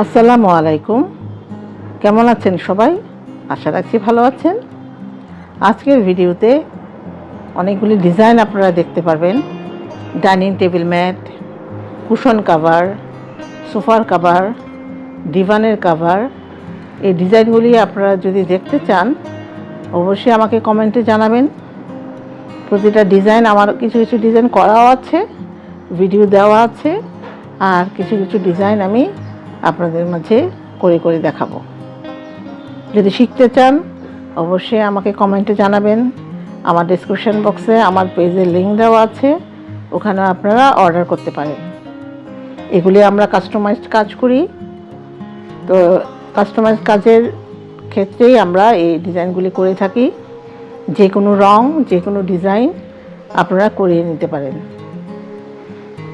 আসসালামু আলাইকুম। কেমন আছেন সবাই? আশা রাখছি ভালো আছেন। আজকের ভিডিওতে অনেকগুলি ডিজাইন আপনারা দেখতে পারবেন। Dining table mat, cushion cover, সোফার কাভার, ডিভানের কাভার। এই ডিজাইনগুলি আপনারা যদি দেখতে চান অবশ্যই আমাকে কমেন্টে জানাবেন। প্রতিটা ডিজাইন আমার কিছু কিছু ডিজাইন করাও আছে, ভিডিও দেওয়া আছে, আর কিছু কিছু ডিজাইন আমি আপনাদের মাঝে করে দেখাবো। যদি শিখতে চান অবশ্যই আমাকে কমেন্টে জানাবেন। আমার ডেসক্রিপশন বক্সে আমার পেজের লিঙ্ক দেওয়া আছে, ওখানে আপনারা অর্ডার করতে পারেন। এগুলি আমরা কাস্টমাইজড কাজ করি, তো কাস্টমাইজড কাজের ক্ষেত্রেই আমরা এই ডিজাইনগুলি করে থাকি। যে কোনো রং, যে কোনো ডিজাইন আপনারা করিয়ে নিতে পারেন।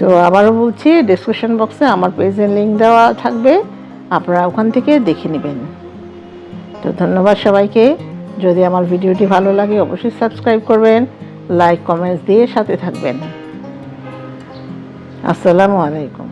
তো আবারও বলছি, ডেসক্রিপশন বক্সে আমার পেজের লিঙ্ক দেওয়া থাকবে, আপনারা ওখান থেকে দেখে নেবেন। তো ধন্যবাদ সবাইকে। যদি আমার ভিডিওটি ভালো লাগে অবশ্যই সাবস্ক্রাইব করবেন, লাইক কমেন্টস দিয়ে সাথে থাকবেন। আসসালামু আলাইকুম।